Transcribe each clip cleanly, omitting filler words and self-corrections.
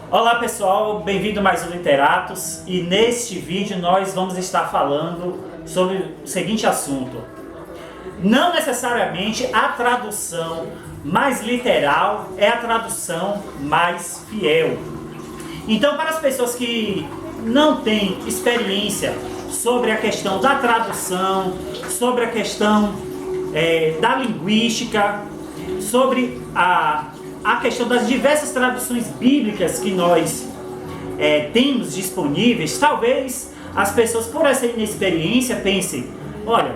Olá pessoal, bem-vindo a mais um Literatos, e neste vídeo nós vamos estar falando sobre o seguinte assunto. Não necessariamente a tradução mais literal é a tradução mais fiel. Então, para as pessoas que não têm experiência sobre a questão da tradução, sobre a questão da linguística, sobre a questão das diversas traduções bíblicas que nós temos disponíveis, talvez as pessoas, por essa inexperiência, pensem: olha,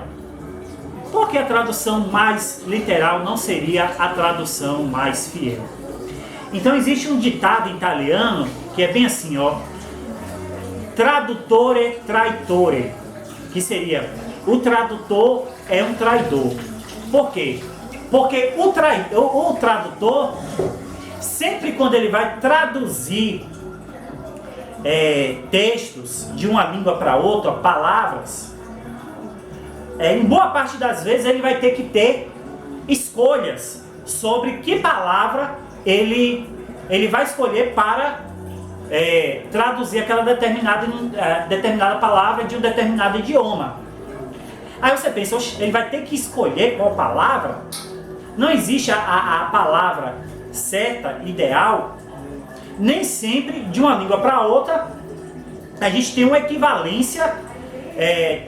por que a tradução mais literal não seria a tradução mais fiel? Então existe um ditado italiano que é bem assim, ó: traduttore traitore, que seria: o tradutor é um traidor. Por quê? Porque o tradutor, sempre quando ele vai traduzir textos de uma língua para outra, palavras, em boa parte das vezes ele vai ter que ter escolhas sobre que palavra ele vai escolher para traduzir aquela determinada palavra de um determinado idioma. Aí você pensa: ele vai ter que escolher qual palavra? Não existe a palavra certa, ideal. Nem sempre, de uma língua para outra, a gente tem uma equivalência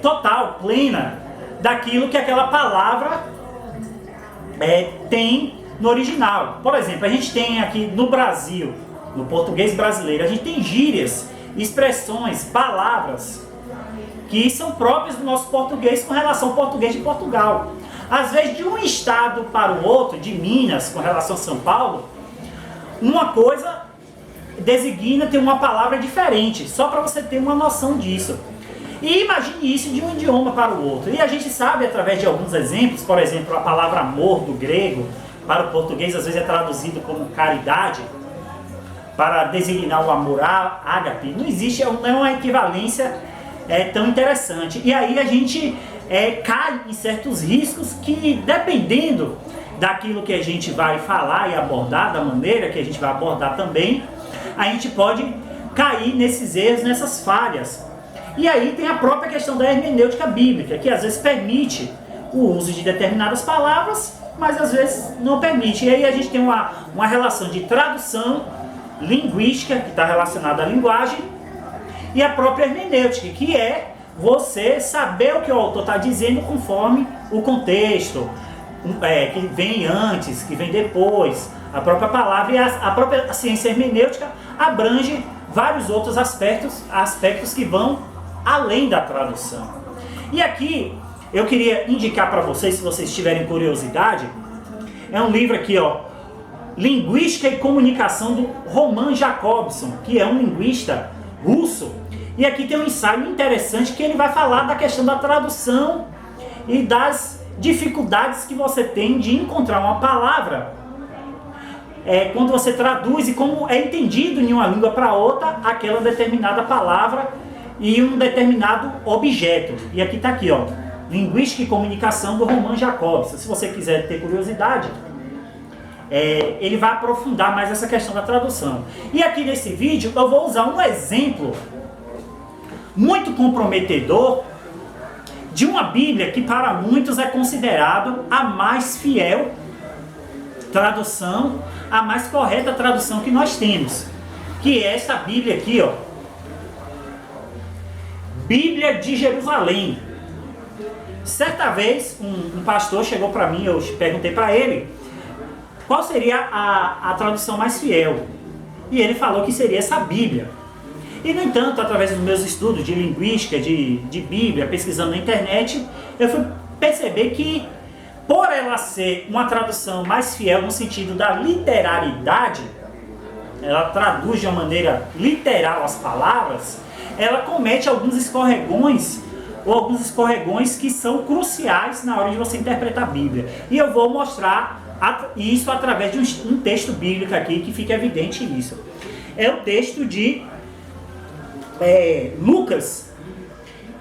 total, plena, daquilo que aquela palavra tem no original. Por exemplo, a gente tem aqui no Brasil, no português brasileiro, a gente tem gírias, expressões, palavras que são próprias do nosso português com relação ao português de Portugal. Às vezes, de um estado para o outro, de Minas com relação a São Paulo, uma coisa designa ter uma palavra diferente, só para você ter uma noção disso. E imagine isso de um idioma para o outro. E a gente sabe, através de alguns exemplos, por exemplo, a palavra amor do grego para o português às vezes é traduzido como caridade, para designar o amor ágape. Não existe, não é uma equivalência tão interessante. E aí a gente cai em certos riscos que, dependendo daquilo que a gente vai falar e abordar, da maneira que a gente vai abordar também, a gente pode cair nesses erros, nessas falhas. E aí tem a própria questão da hermenêutica bíblica, que às vezes permite o uso de determinadas palavras, mas às vezes não permite. E aí a gente tem uma relação de tradução linguística, que está relacionada à linguagem, e a própria hermenêutica, que é você saber o que o autor está dizendo conforme o contexto, que vem antes, que vem depois, a própria palavra. E a própria ciência hermenêutica abrange vários outros aspectos que vão além da tradução. E aqui eu queria indicar para vocês, se vocês tiverem curiosidade, é um livro aqui, ó, Linguística e Comunicação, do Roman Jakobson, que é um linguista russo. E aqui tem um ensaio interessante que ele vai falar da questão da tradução e das dificuldades que você tem de encontrar uma palavra quando você traduz, e como é entendido em uma língua para outra aquela determinada palavra e um determinado objeto. E aqui está aqui, ó, Linguística e Comunicação, do Roman Jakobson. Se você quiser ter curiosidade, ele vai aprofundar mais essa questão da tradução. E aqui nesse vídeo eu vou usar um exemplo muito comprometedor de uma Bíblia que para muitos é considerado a mais fiel tradução, a mais correta tradução que nós temos, que é essa Bíblia aqui, ó, Bíblia de Jerusalém. Certa vez um pastor chegou para mim, eu perguntei para ele qual seria a tradução mais fiel, e ele falou que seria essa Bíblia. E, no entanto, através dos meus estudos de linguística, de Bíblia, pesquisando na internet, eu fui perceber que, por ela ser uma tradução mais fiel no sentido da literalidade, ela traduz de uma maneira literal as palavras, ela comete alguns escorregões que são cruciais na hora de você interpretar a Bíblia. E eu vou mostrar isso através de um texto bíblico aqui, que fica evidente isso. É o texto de Lucas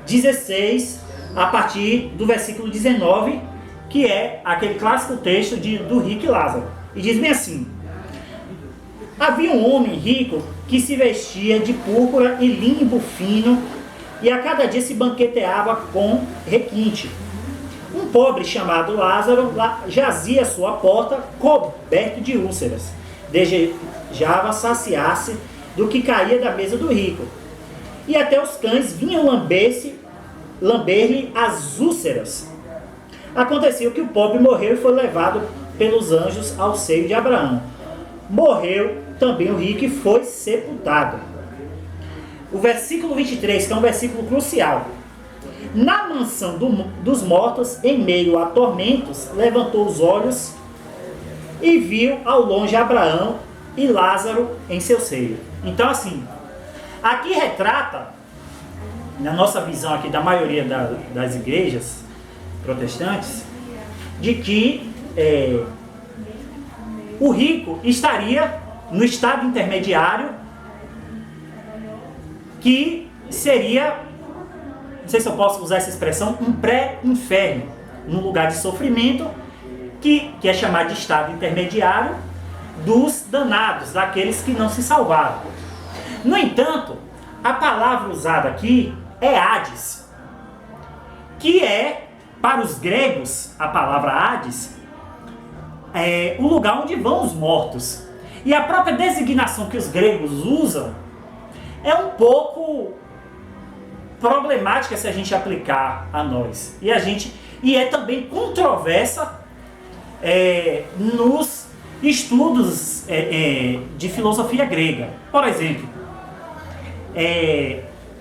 16, a partir do versículo 19, que é aquele clássico texto do Rick e Lázaro. E diz bem assim: Havia um homem rico que se vestia de púrpura e limbo fino e a cada dia se banqueteava com requinte. Um pobre chamado Lázaro jazia à sua porta coberto de úlceras. Desejava saciar-se do que caía da mesa do rico. E até os cães vinham lamber-lhe as úlceras. Aconteceu que o pobre morreu e foi levado pelos anjos ao seio de Abraão. Morreu também o rico e foi sepultado. O versículo 23, que é um versículo crucial. Na mansão dos mortos, em meio a tormentos, levantou os olhos e viu ao longe Abraão e Lázaro em seu seio. Então, assim, aqui retrata, na nossa visão aqui da maioria das igrejas protestantes, de que o rico estaria no estado intermediário, que seria, não sei se eu posso usar essa expressão, um pré-inferno, um lugar de sofrimento, que é chamado de estado intermediário dos danados, daqueles que não se salvaram. No entanto, a palavra usada aqui é Hades, que é, para os gregos, a palavra Hades é o lugar onde vão os mortos. E a própria designação que os gregos usam é um pouco problemática se a gente aplicar a nós. E é também controversa nos estudos de filosofia grega. Por exemplo,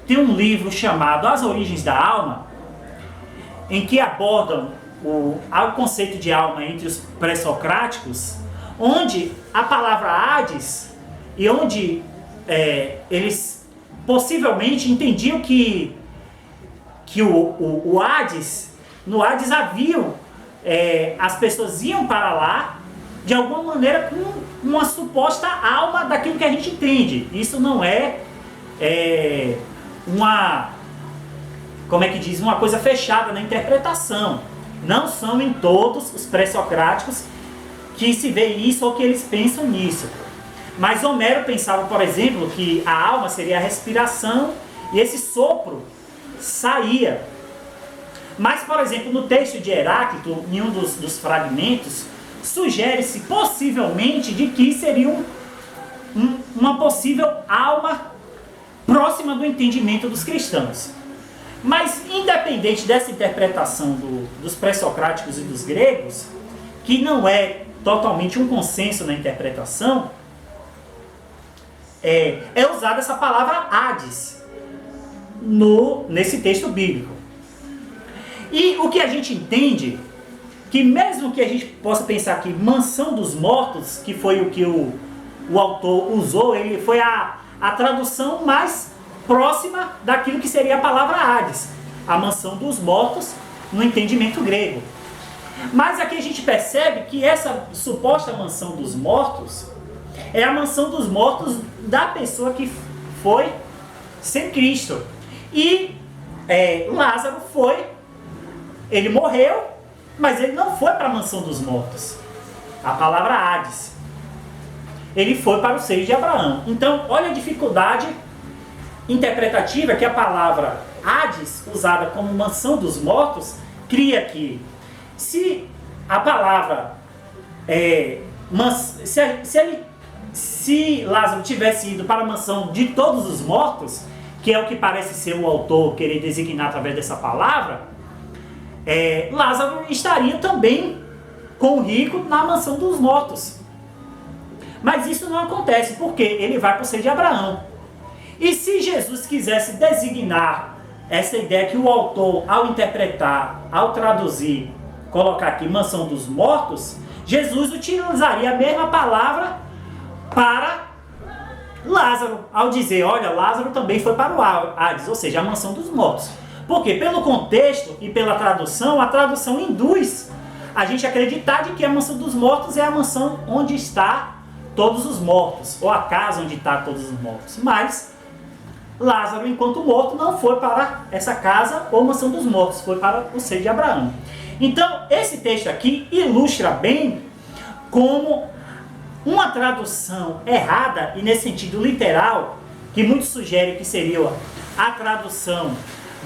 tem um livro chamado As Origens da Alma, em que abordam o conceito de alma entre os pré-socráticos, onde a palavra Hades, e onde eles possivelmente entendiam que o Hades, no Hades haviam, as pessoas iam para lá, de alguma maneira, com uma suposta alma daquilo que a gente entende. Isso não uma coisa fechada na interpretação. Não são em todos os pré-socráticos que se vê isso ou que eles pensam nisso. Mas Homero pensava, por exemplo, que a alma seria a respiração e esse sopro saía. Mas, por exemplo, no texto de Heráclito, em um dos fragmentos, sugere-se possivelmente de que seria uma possível alma próxima do entendimento dos cristãos. Mas, independente dessa interpretação dos pré-socráticos e dos gregos, que não é totalmente um consenso na interpretação, é usada essa palavra Hades nesse texto bíblico. E o que a gente entende, que mesmo que a gente possa pensar que mansão dos mortos, que foi o que o autor usou, ele foi a tradução mais próxima daquilo que seria a palavra Hades, a mansão dos mortos no entendimento grego. Mas aqui a gente percebe que essa suposta mansão dos mortos é a mansão dos mortos da pessoa que foi sem Cristo. E Lázaro ele morreu, mas ele não foi para a mansão dos mortos. A palavra Hades. Ele foi para o seio de Abraão. Então, olha a dificuldade interpretativa que a palavra Hades, usada como mansão dos mortos, cria aqui. Se a palavra se Lázaro tivesse ido para a mansão de todos os mortos, que é o que parece ser o autor querer designar através dessa palavra, Lázaro estaria também com o rico na mansão dos mortos. Mas isso não acontece, porque ele vai para o seio de Abraão. E se Jesus quisesse designar essa ideia que o autor, ao interpretar, ao traduzir, colocar aqui mansão dos mortos, Jesus utilizaria a mesma palavra para Lázaro, ao dizer, olha, Lázaro também foi para o Hades, ou seja, a mansão dos mortos. Porque pelo contexto e pela tradução, a tradução induz a gente a acreditar de que a mansão dos mortos é a mansão onde está todos os mortos, ou a casa onde está todos os mortos. Mas Lázaro, enquanto morto, não foi para essa casa ou mansão dos mortos, foi para o seio de Abraão. Então, esse texto aqui ilustra bem como uma tradução errada, e nesse sentido literal, que muitos sugerem que seria a tradução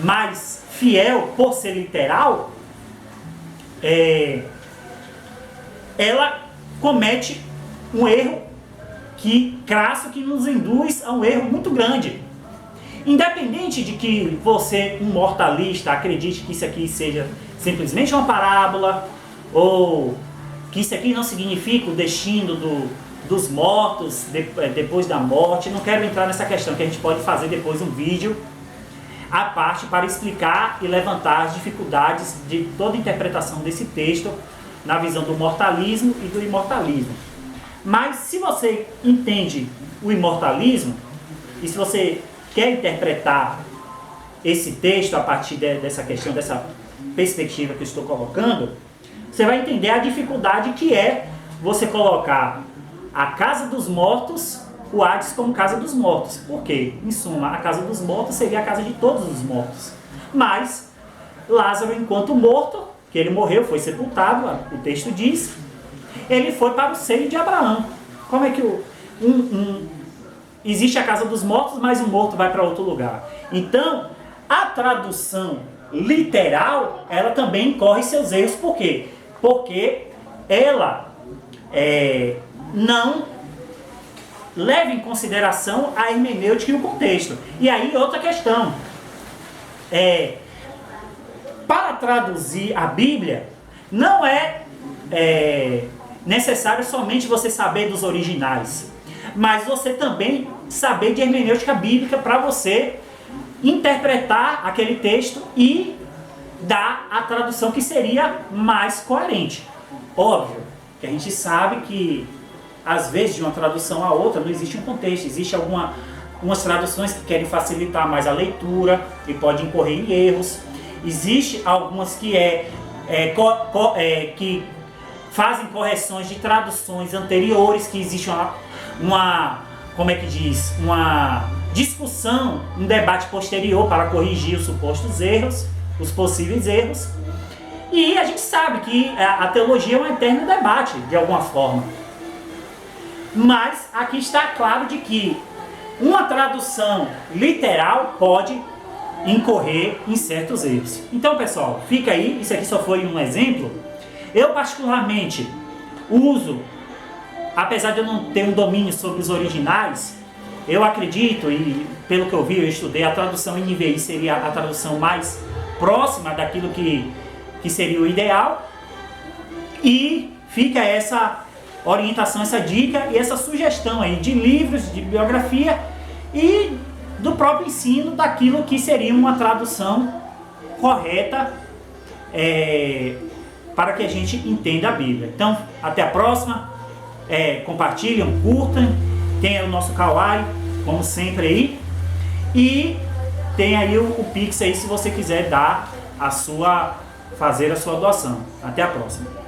mais fiel por ser literal, ela comete um erro crasso que nos induz a um erro muito grande. Independente de que você, um mortalista, acredite que isso aqui seja simplesmente uma parábola, ou que isso aqui não significa o destino dos mortos depois da morte, não quero entrar nessa questão, que a gente pode fazer depois um vídeo à parte para explicar e levantar as dificuldades de toda a interpretação desse texto na visão do mortalismo e do imortalismo. Mas se você entende o imortalismo, e se você quer interpretar esse texto a partir dessa questão, dessa perspectiva que eu estou colocando, você vai entender a dificuldade que é você colocar a casa dos mortos, o Hades, como casa dos mortos. Por quê? Em suma, a casa dos mortos seria a casa de todos os mortos. Mas Lázaro, enquanto morto, que ele morreu, foi sepultado, o texto diz, ele foi para o seio de Abraão. Como é que existe a casa dos mortos, mas o morto vai para outro lugar? Então, a tradução literal, ela também incorre seus erros. Por quê? Porque ela não leva em consideração a hermenêutica e o contexto. E aí, outra questão. Para traduzir a Bíblia, não é necessário somente você saber dos originais, mas você também saber de hermenêutica bíblica para você interpretar aquele texto e dar a tradução que seria mais coerente. Óbvio que a gente sabe que às vezes de uma tradução a outra não existe um contexto, existe algumas traduções que querem facilitar mais a leitura e pode incorrer em erros. Existe algumas que que fazem correções de traduções anteriores, que existe uma discussão, um debate posterior para corrigir os supostos erros, os possíveis erros. E a gente sabe que a teologia é um eterno debate, de alguma forma. Mas aqui está claro de que uma tradução literal pode incorrer em certos erros. Então, pessoal, fica aí, isso aqui só foi um exemplo. Eu particularmente uso, apesar de eu não ter um domínio sobre os originais, eu acredito, e pelo que eu vi, eu estudei, a tradução NVI seria a tradução mais próxima daquilo que seria o ideal. E fica essa orientação, essa dica e essa sugestão aí de livros, de biografia e do próprio ensino daquilo que seria uma tradução correta para que a gente entenda a Bíblia. Então, até a próxima. Compartilham, curtam, tem o nosso Kawaii, como sempre aí, e tem aí o Pix aí se você quiser fazer a sua doação. Até a próxima.